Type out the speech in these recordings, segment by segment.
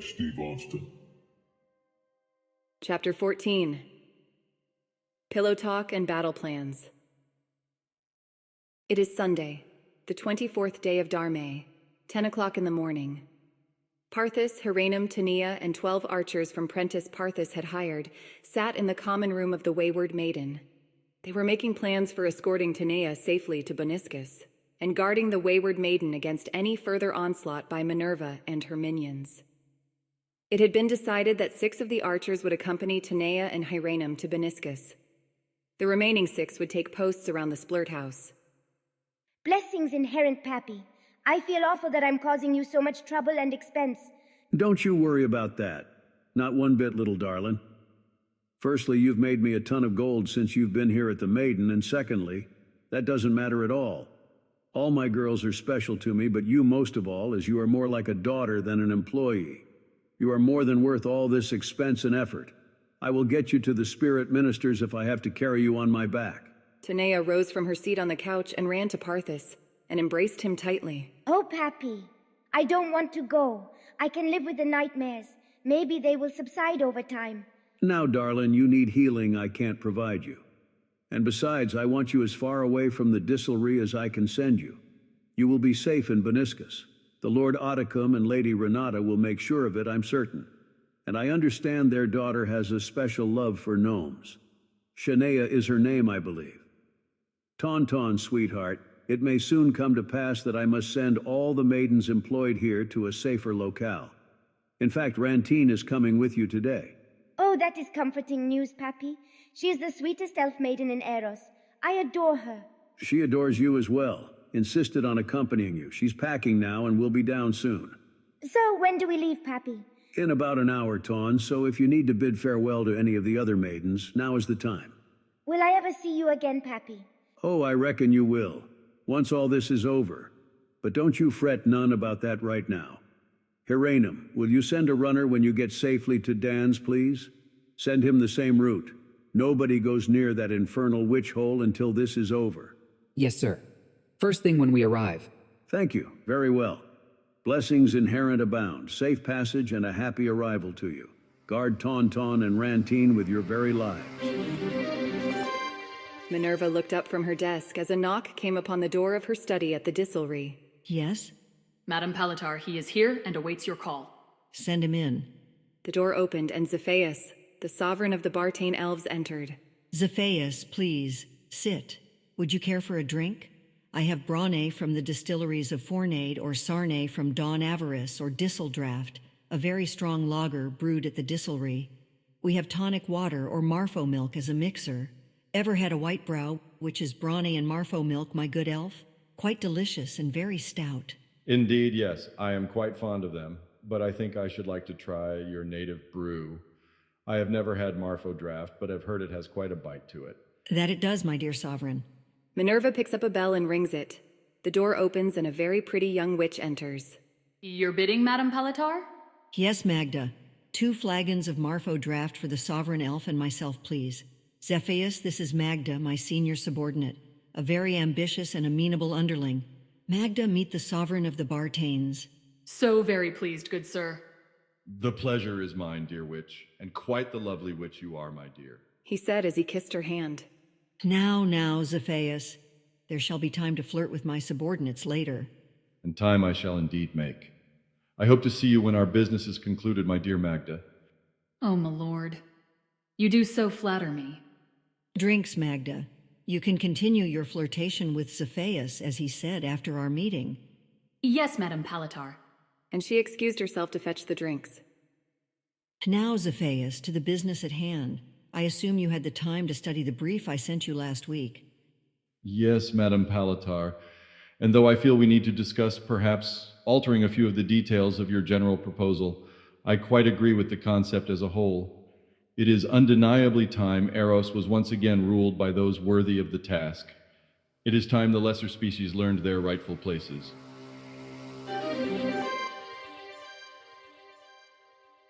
Steve Austin. Chapter 14. Pillow Talk and Battle Plans. It is Sunday, the 24th day of Darmay, 10 o'clock in the morning. Parthis, Xiraena, Tonaeah, and 12 archers from Prentice Parthis had hired sat in the common room of the Wayward Maiden. They were making plans for escorting Tonaeah safely to Boniscus and guarding the Wayward Maiden against any further onslaught by Minerva and her minions. It had been decided that 6 of the archers would accompany Tonaeah and Xiraena to Boniscus. The remaining 6 would take posts around the Splurt House. Blessings inherent, Pappy. I feel awful that I'm causing you so much trouble and expense. Don't you worry about that. Not one bit, little darling. Firstly, you've made me a ton of gold since you've been here at the Maiden, and secondly, that doesn't matter at all. All my girls are special to me, but you most of all, as you are more like a daughter than an employee. You are more than worth all this expense and effort. I will get you to the spirit ministers if I have to carry you on my back. Tonaeah rose from her seat on the couch and ran to Parthis and embraced him tightly. Oh, Pappy, I don't want to go. I can live with the nightmares. Maybe they will subside over time. Now, darling, you need healing I can't provide you. And besides, I want you as far away from the distillery as I can send you. You will be safe in Boniscus. The Lord Ottacum and Lady Renata will make sure of it, I'm certain. And I understand their daughter has a special love for gnomes. Shanaeah is her name, I believe. Tauntaun, sweetheart, it may soon come to pass that I must send all the maidens employed here to a safer locale. In fact, Rantine is coming with you today. Oh, that is comforting news, Pappy. She is the sweetest elf maiden in Aeros. I adore her. She adores you as well. Insisted on accompanying you. She's packing now and will be down soon. So, when do we leave, Pappy? In about an hour, Taun, so if you need to bid farewell to any of the other maidens, now is the time. Will I ever see you again, Pappy? Oh, I reckon you will, once all this is over. But don't you fret none about that right now. Xiraena, will you send a runner when you get safely to Dan's, please? Send him the same route. Nobody goes near that infernal witch hole until this is over. Yes, sir. First thing when we arrive. Thank you. Very well. Blessings inherent abound, safe passage, and a happy arrival to you. Guard Tauntaun and Rantine with your very lives. Minerva looked up from her desk as a knock came upon the door of her study at the distillery. Yes? Madam Palatar, he is here and awaits your call. Send him in. The door opened and Xiphaeus, the sovereign of the Bartane elves, entered. Xiphaeus, please, sit. Would you care for a drink? I have Brane from the distilleries of Fornade or Sarne from Dawn Avarice or Disseldraft, a very strong lager brewed at the distillery. We have tonic water or Marfo milk as a mixer. Ever had a white brow, which is Brane and Marfo milk, my good elf? Quite delicious and very stout. Indeed, yes. I am quite fond of them, but I think I should like to try your native brew. I have never had Marfo draft, but I've heard it has quite a bite to it. That it does, my dear sovereign. Minerva picks up a bell and rings it. The door opens and a very pretty young witch enters. Your bidding, Madam Palatar? Yes, Magda. 2 flagons of Marfo draft for the sovereign elf and myself, please. Xiphaeus, this is Magda, my senior subordinate, a very ambitious and amenable underling. Magda, meet the sovereign of the Bartanes. So very pleased, good sir. The pleasure is mine, dear witch, and quite the lovely witch you are, my dear. He said as he kissed her hand. Now, Xiphaeus. There shall be time to flirt with my subordinates later. And time I shall indeed make. I hope to see you when our business is concluded, my dear Magda. Oh, my lord. You do so flatter me. Drinks, Magda. You can continue your flirtation with Xiphaeus, as he said after our meeting. Yes, Madam Palatar. And she excused herself to fetch the drinks. Now, Xiphaeus, to the business at hand. I assume you had the time to study the brief I sent you last week. Yes, Madam Palatar. And though I feel we need to discuss perhaps altering a few of the details of your general proposal, I quite agree with the concept as a whole. It is undeniably time Aeros was once again ruled by those worthy of the task. It is time the lesser species learned their rightful places.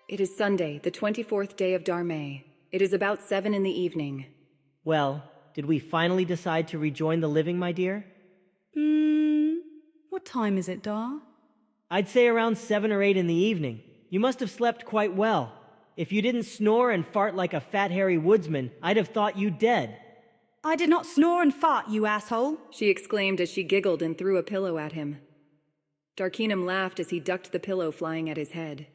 It is Sunday, the 24th day of Darmay. It is about 7 in the evening. Well, did we finally decide to rejoin the living, my dear? What time is it, Dar? I'd say around 7 or 8 in the evening. You must have slept quite well. If you didn't snore and fart like a fat hairy woodsman, I'd have thought you dead. I did not snore and fart, you asshole, she exclaimed as she giggled and threw a pillow at him. Darkeenum laughed as he ducked the pillow flying at his head.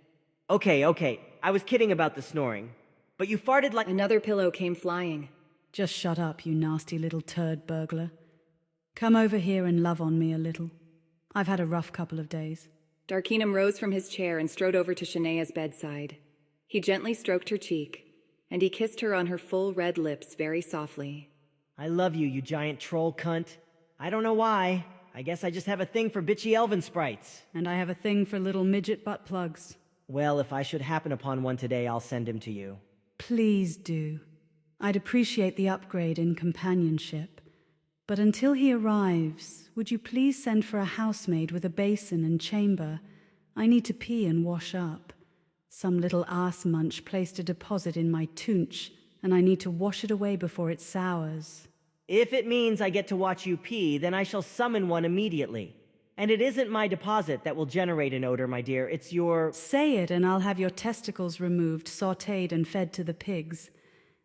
Okay, I was kidding about the snoring. But you farted like— Another pillow came flying. Just shut up, you nasty little turd burglar. Come over here and love on me a little. I've had a rough couple of days. Darkeenum rose from his chair and strode over to Shanaeah's bedside. He gently stroked her cheek, and he kissed her on her full red lips very softly. I love you, you giant troll cunt. I don't know why. I guess I just have a thing for bitchy elven sprites. And I have a thing for little midget butt plugs. Well, if I should happen upon one today, I'll send him to you. Please do. I'd appreciate the upgrade in companionship. But until he arrives, would you please send for a housemaid with a basin and chamber? I need to pee and wash up. Some little ass munch placed a deposit in my toonch, and I need to wash it away before it sours. If it means I get to watch you pee, then I shall summon one immediately. And it isn't my deposit that will generate an odor, my dear. It's your— Say it, and I'll have your testicles removed, sautéed, and fed to the pigs.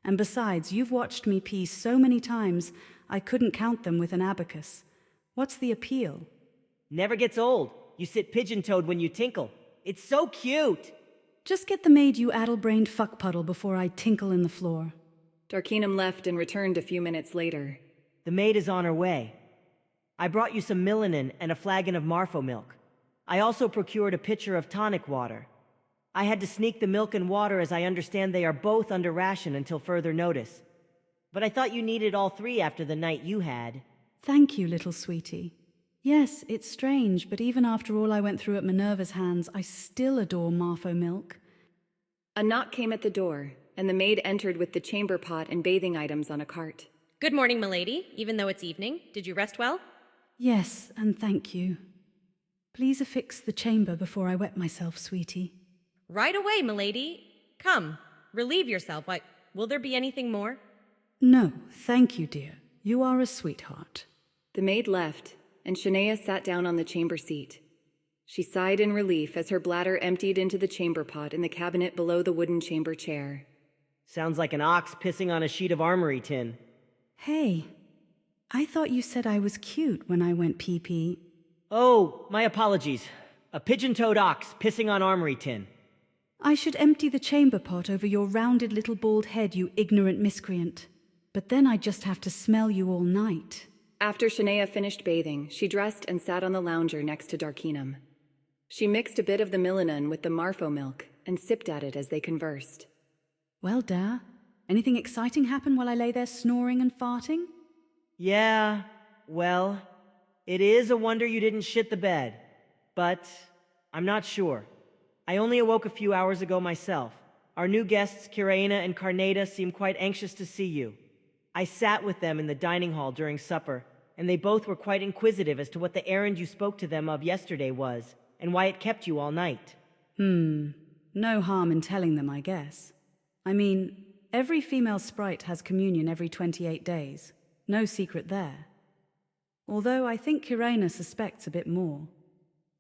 And besides, you've watched me pee so many times, I couldn't count them with an abacus. What's the appeal? Never gets old. You sit pigeon-toed when you tinkle. It's so cute! Just get the maid, you addle-brained fuckpuddle, before I tinkle in the floor. Darkeenum left and returned a few minutes later. The maid is on her way. I brought you some melanin and a flagon of Marfo milk. I also procured a pitcher of tonic water. I had to sneak the milk and water as I understand they are both under ration until further notice. But I thought you needed all three after the night you had. Thank you, little sweetie. Yes, it's strange, but even after all I went through at Minerva's hands, I still adore Marfo milk. A knock came at the door, and the maid entered with the chamber pot and bathing items on a cart. Good morning, milady, even though it's evening. Did you rest well? Yes, and thank you. Please affix the chamber before I wet myself, sweetie. Right away, milady. Come, relieve yourself. Will there be anything more? No, thank you, dear. You are a sweetheart. The maid left, and Shanaeah sat down on the chamber seat. She sighed in relief as her bladder emptied into the chamber pot in the cabinet below the wooden chamber chair. Sounds like an ox pissing on a sheet of armory tin. Hey, I thought you said I was cute when I went pee-pee. Oh, my apologies. A pigeon-toed ox pissing on armory tin. I should empty the chamber pot over your rounded little bald head, you ignorant miscreant. But then I'd just have to smell you all night. After Shanaeah finished bathing, she dressed and sat on the lounger next to Darkeenum. She mixed a bit of the melanin with the Marfo milk and sipped at it as they conversed. Well, Da, anything exciting happen while I lay there snoring and farting? Yeah, well, it is a wonder you didn't shit the bed. But I'm not sure. I only awoke a few hours ago myself. Our new guests, Xiraena and Carnaeda, seem quite anxious to see you. I sat with them in the dining hall during supper, and they both were quite inquisitive as to what the errand you spoke to them of yesterday was, and why it kept you all night. No harm in telling them, I guess. I mean, every female sprite has communion every 28 days. No secret there. Although I think Xiraena suspects a bit more.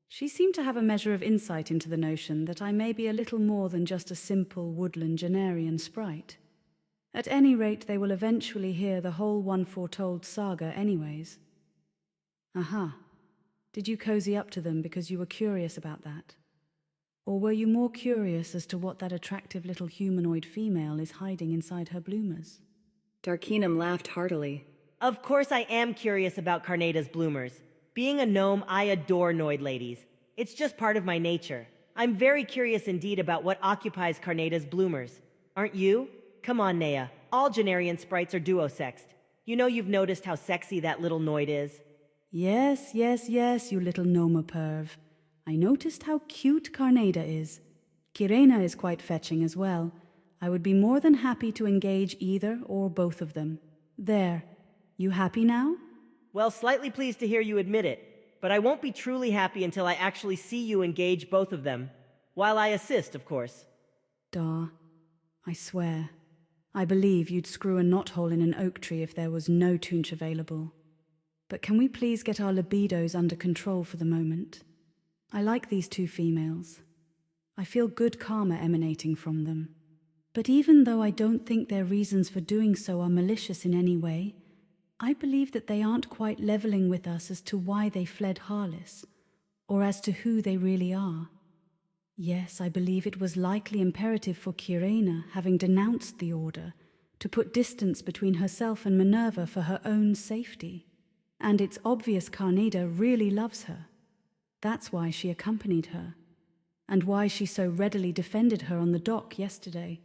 She seemed to have a measure of insight into the notion that I may be a little more than just a simple woodland Genarian sprite. At any rate, they will eventually hear the whole one foretold saga anyways. Aha. Did you cozy up to them because you were curious about that? Or were you more curious as to what that attractive little humanoid female is hiding inside her bloomers? Darkeenum laughed heartily. Of course I am curious about Carnaeda's bloomers. Being a gnome, I adore Noid ladies. It's just part of my nature. I'm very curious indeed about what occupies Carnaeda's bloomers. Aren't you? Come on, Nea. All Genarian sprites are duosexed. You know you've noticed how sexy that little Noid is. Yes, you little nomoperv. I noticed how cute Carnaeda is. Xiraena is quite fetching as well. I would be more than happy to engage either or both of them. There. You happy now? Well, slightly pleased to hear you admit it, but I won't be truly happy until I actually see you engage both of them. While I assist, of course. Da, I swear. I believe you'd screw a knothole in an oak tree if there was no toonch available. But can we please get our libidos under control for the moment? I like these two females. I feel good karma emanating from them. But even though I don't think their reasons for doing so are malicious in any way, I believe that they aren't quite leveling with us as to why they fled Harlis, or as to who they really are. Yes, I believe it was likely imperative for Xiraena, having denounced the Order, to put distance between herself and Minerva for her own safety. And it's obvious Carnaeda really loves her. That's why she accompanied her, and why she so readily defended her on the dock yesterday.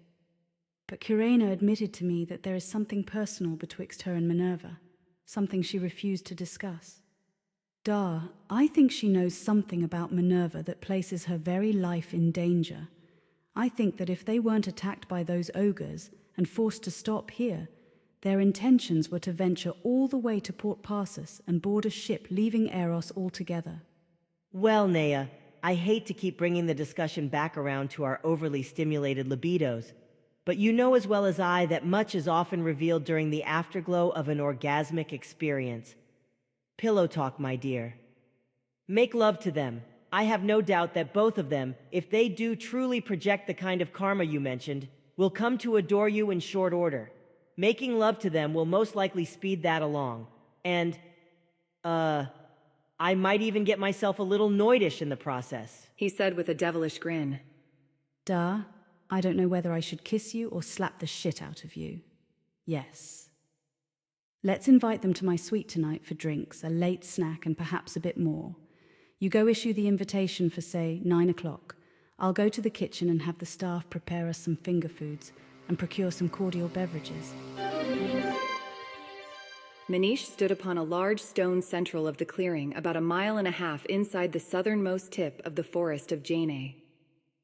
But Xiraena admitted to me that there is something personal betwixt her and Minerva, something she refused to discuss. Dar, I think she knows something about Minerva that places her very life in danger. I think that if they weren't attacked by those ogres and forced to stop here, their intentions were to venture all the way to Port Parthis and board a ship leaving Aeros altogether. Well, Nea, I hate to keep bringing the discussion back around to our overly stimulated libidos, but you know as well as I that much is often revealed during the afterglow of an orgasmic experience. Pillow talk, my dear. Make love to them. I have no doubt that both of them, if they do truly project the kind of karma you mentioned, will come to adore you in short order. Making love to them will most likely speed that along. And, I might even get myself a little noidish in the process, he said with a devilish grin. Dar, I don't know whether I should kiss you or slap the shit out of you. Yes. Let's invite them to my suite tonight for drinks, a late snack, and perhaps a bit more. You go issue the invitation for, say, 9 o'clock. I'll go to the kitchen and have the staff prepare us some finger foods and procure some cordial beverages. Mneesch stood upon a large stone central of the clearing about 1.5 miles inside the southernmost tip of the forest of Xiraena.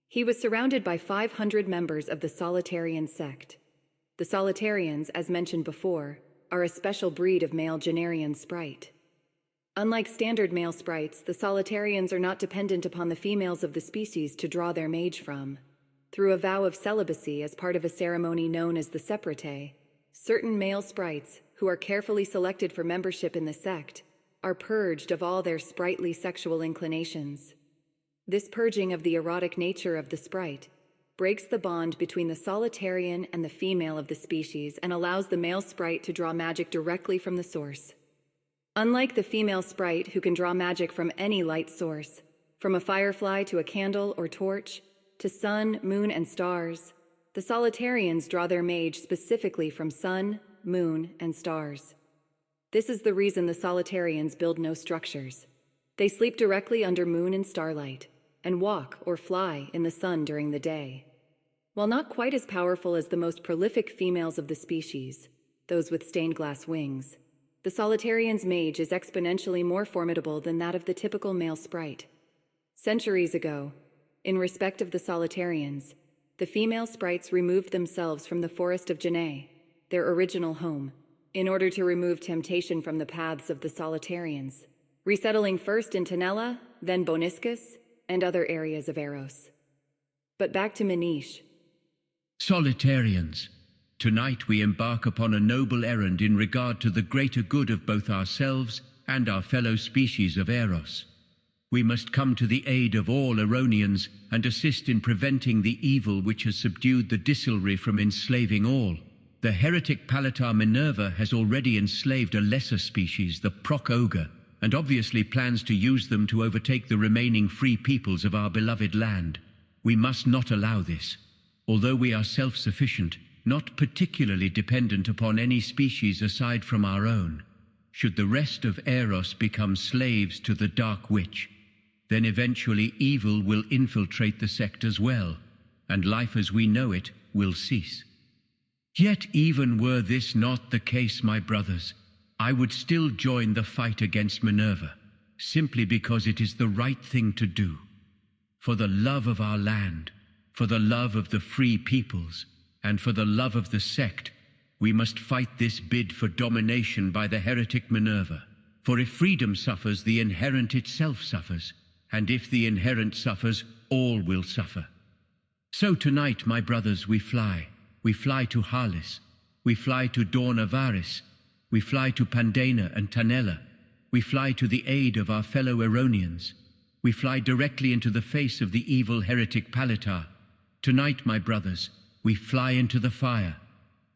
He was surrounded by 500 members of the Solitarian sect. The Solitarians, as mentioned before, are a special breed of male Genarian sprite. Unlike standard male sprites, the Solitarians are not dependent upon the females of the species to draw their mage from. Through a vow of celibacy as part of a ceremony known as the Separate, certain male sprites, who are carefully selected for membership in the sect, are purged of all their sprightly sexual inclinations. This purging of the erotic nature of the sprite breaks the bond between the Solitarian and the female of the species and allows the male sprite to draw magic directly from the source. Unlike the female sprite, who can draw magic from any light source, from a firefly to a candle or torch, to sun, moon, and stars, the Solitarians draw their mage specifically from sun, moon, and stars. This is the reason the Solitarians build no structures. They sleep directly under moon and starlight, and walk or fly in the sun during the day. While not quite as powerful as the most prolific females of the species, those with stained glass wings, the Solitarian's mage is exponentially more formidable than that of the typical male sprite. Centuries ago, in respect of the Solitarians, the female sprites removed themselves from the forest of Xiraena, their original home, in order to remove temptation from the paths of the Solitarians, resettling first in Tonaeah, then Boniscus, and other areas of Aeros. But back to Mneesch. Solitarians, tonight we embark upon a noble errand in regard to the greater good of both ourselves and our fellow species of Aeros. We must come to the aid of all Aeronians and assist in preventing the evil which has subdued the dysilry from enslaving all. The heretic Palatar Minerva has already enslaved a lesser species, the Proc Ogre, and obviously plans to use them to overtake the remaining free peoples of our beloved land. We must not allow this. Although we are self-sufficient, not particularly dependent upon any species aside from our own, should the rest of Aeros become slaves to the Dark Witch, then eventually evil will infiltrate the sect as well, and life as we know it will cease. Yet even were this not the case, my brothers, I would still join the fight against Minerva, simply because it is the right thing to do. For the love of our land, for the love of the free peoples, and for the love of the sect, we must fight this bid for domination by the heretic Minerva. For if freedom suffers, the inherent itself suffers, and if the inherent suffers, all will suffer. So tonight, my brothers, we fly. We fly to Harlis, we fly to Dawn Avaris, we fly to Pandaena and Tonaeah, we fly to the aid of our fellow Aeronians. We fly directly into the face of the evil heretic Palatar. Tonight, my brothers, we fly into the fire,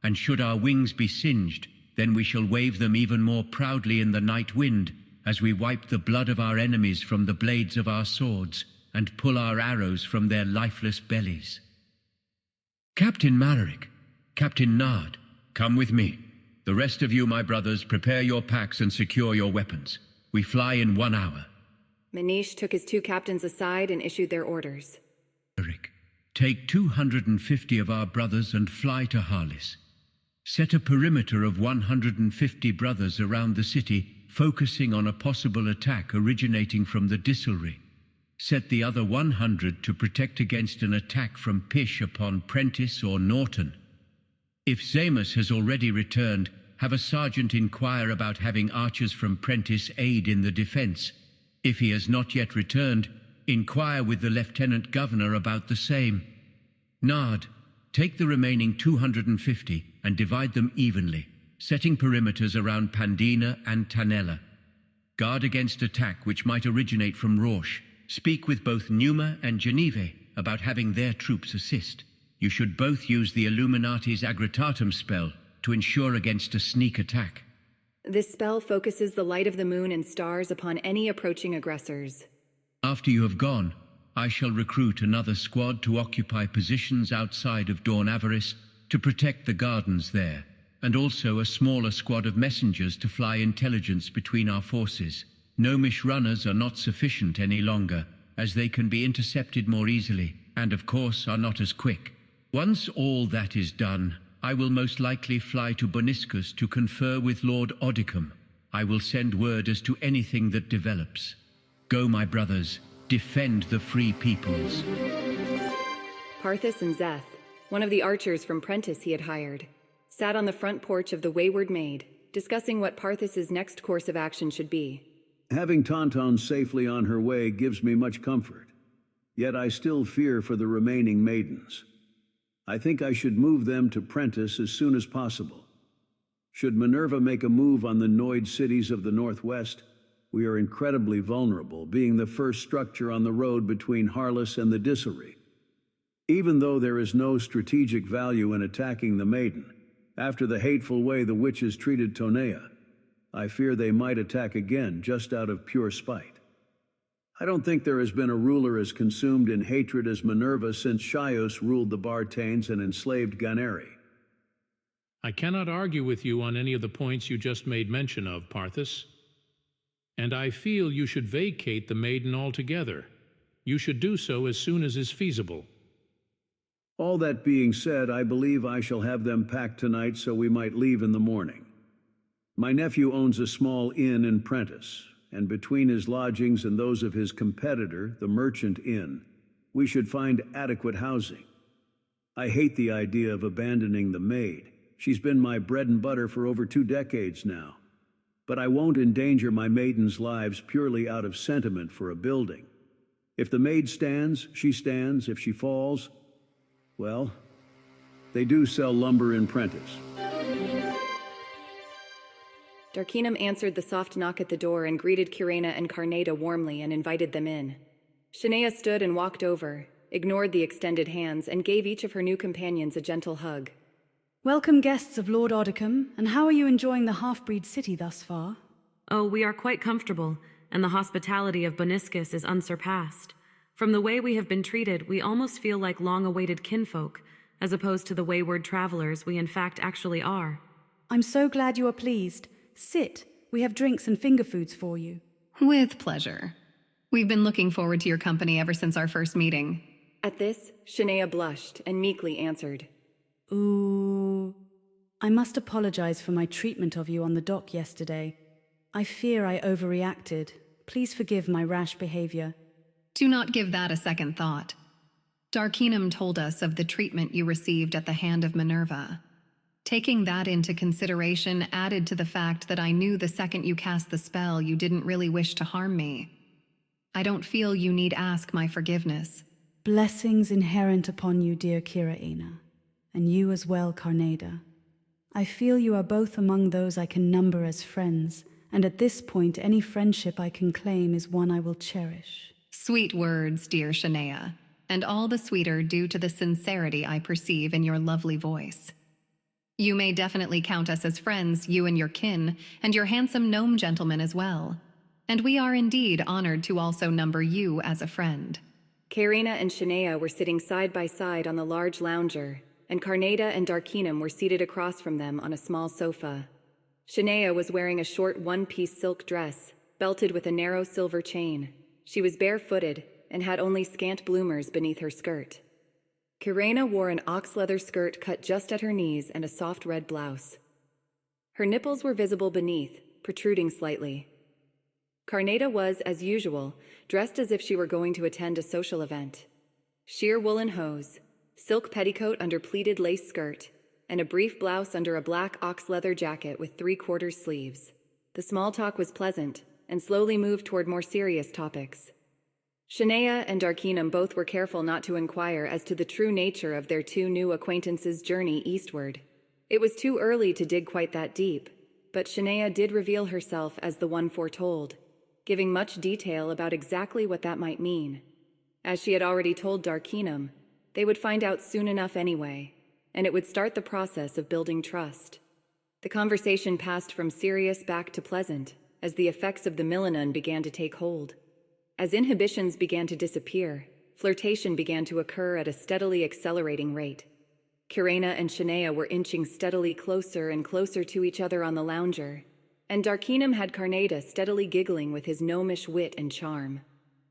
and should our wings be singed, then we shall wave them even more proudly in the night wind, as we wipe the blood of our enemies from the blades of our swords, and pull our arrows from their lifeless bellies. Captain Marek, Captain Nard, come with me. The rest of you, my brothers, prepare your packs and secure your weapons. We fly in 1 hour. Mneesch took his 2 captains aside and issued their orders. Marek, take 250 of our brothers and fly to Harlis. Set a perimeter of 150 brothers around the city, focusing on a possible attack originating from the distillery. Set the other 100 to protect against an attack from Pish upon Prentice or Norton. If Zamus has already returned, have a sergeant inquire about having archers from Prentice aid in the defense. If he has not yet returned, inquire with the Lieutenant Governor about the same. Nard, take the remaining 250 and divide them evenly, setting perimeters around Pandina and Tanella. Guard against attack which might originate from Rausch. Speak with both Numa and Geneve about having their troops assist. You should both use the Illuminati's Agritatum spell to ensure against a sneak attack. This spell focuses the light of the moon and stars upon any approaching aggressors. After you have gone, I shall recruit another squad to occupy positions outside of Dawn Avarice to protect the gardens there, and also a smaller squad of messengers to fly intelligence between our forces. Gnomish runners are not sufficient any longer, as they can be intercepted more easily, and of course are not as quick. Once all that is done, I will most likely fly to Boniscus to confer with Lord Odicum. I will send word as to anything that develops. Go, my brothers, defend the free peoples. Parthis and Zeth, one of the archers from Prentice he had hired, sat on the front porch of the Wayward Maid, discussing what Parthis's next course of action should be. Having Tauntaun safely on her way gives me much comfort, yet I still fear for the remaining maidens. I think I should move them to Prentice as soon as possible. Should Minerva make a move on the Noid cities of the Northwest, we are incredibly vulnerable, being the first structure on the road between Harlis and the Distillery. Even though there is no strategic value in attacking the Maiden, after the hateful way the witches treated Tonaeah, I fear they might attack again just out of pure spite. I don't think there has been a ruler as consumed in hatred as Minerva since Chios ruled the Bartanes and enslaved Ganeri. I cannot argue with you on any of the points you just made mention of, Parthis. And I feel you should vacate the Maiden altogether. You should do so as soon as is feasible. All that being said, I believe I shall have them packed tonight so we might leave in the morning. My nephew owns a small inn in Prentice, and between his lodgings and those of his competitor, the Merchant Inn, we should find adequate housing. I hate the idea of abandoning the maid. She's been my bread and butter for over 2 decades now. But I won't endanger my maidens' lives purely out of sentiment for a building. If the maid stands, she stands. If she falls, well, they do sell lumber in Prentice. Darkeenum answered the soft knock at the door and greeted Xiraena and Carnaeda warmly and invited them in. Shanaeah stood and walked over, ignored the extended hands, and gave each of her new companions a gentle hug. Welcome, guests of Lord Odicum, and how are you enjoying the half-breed city thus far? Oh, we are quite comfortable, and the hospitality of Boniscus is unsurpassed. From the way we have been treated, we almost feel like long-awaited kinfolk, as opposed to the wayward travelers we in fact actually are. I'm so glad you are pleased. Sit. We have drinks and finger foods for you. With pleasure. We've been looking forward to your company ever since our first meeting. At this, Shanaeah blushed and meekly answered, Ooh. I must apologize for my treatment of you on the dock yesterday. I fear I overreacted. Please forgive my rash behavior. Do not give that a second thought. Darkeenum told us of the treatment you received at the hand of Minerva. Taking that into consideration added to the fact that I knew the second you cast the spell you didn't really wish to harm me. I don't feel you need ask my forgiveness. Blessings inherent upon you, dear Xiraena, and you as well, Carnaeda. I feel you are both among those I can number as friends, and at this point any friendship I can claim is one I will cherish. Sweet words, dear Shanaeah, and all the sweeter due to the sincerity I perceive in your lovely voice. You may definitely count us as friends, you and your kin, and your handsome gnome gentleman as well. And we are indeed honored to also number you as a friend. Xiraena and Shanaeah were sitting side by side on the large lounger, and Carnaeda and Darkeenum were seated across from them on a small sofa. Shanaeah was wearing a short one-piece silk dress, belted with a narrow silver chain. She was barefooted and had only scant bloomers beneath her skirt. Xiraena wore an ox-leather skirt cut just at her knees and a soft red blouse. Her nipples were visible beneath, protruding slightly. Carnaeda was, as usual, dressed as if she were going to attend a social event. Sheer woolen hose, silk petticoat under pleated lace skirt, and a brief blouse under a black ox-leather jacket with 3/4 sleeves. The small talk was pleasant, and slowly moved toward more serious topics. Shanaeah and Darkeenum both were careful not to inquire as to the true nature of their two new acquaintances' journey eastward. It was too early to dig quite that deep, but Shanaeah did reveal herself as the one foretold, giving much detail about exactly what that might mean. As she had already told Darkeenum, they would find out soon enough anyway, and it would start the process of building trust. The conversation passed from serious back to pleasant, as the effects of the Milenan began to take hold. As inhibitions began to disappear, flirtation began to occur at a steadily accelerating rate. Xiraena and Shanaeah were inching steadily closer and closer to each other on the lounger, and Darkeenum had Carnaeda steadily giggling with his gnomish wit and charm.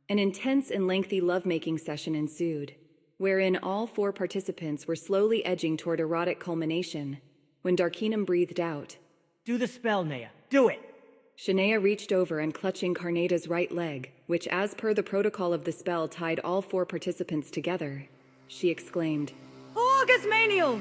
An intense and lengthy lovemaking session ensued, wherein all 4 participants were slowly edging toward erotic culmination, when Darkeenum breathed out, "Do the spell, Nea. Do it!" Shanaeah reached over and clutching Carnaeda's right leg, which as per the protocol of the spell tied all 4 participants together, she exclaimed, August Manial!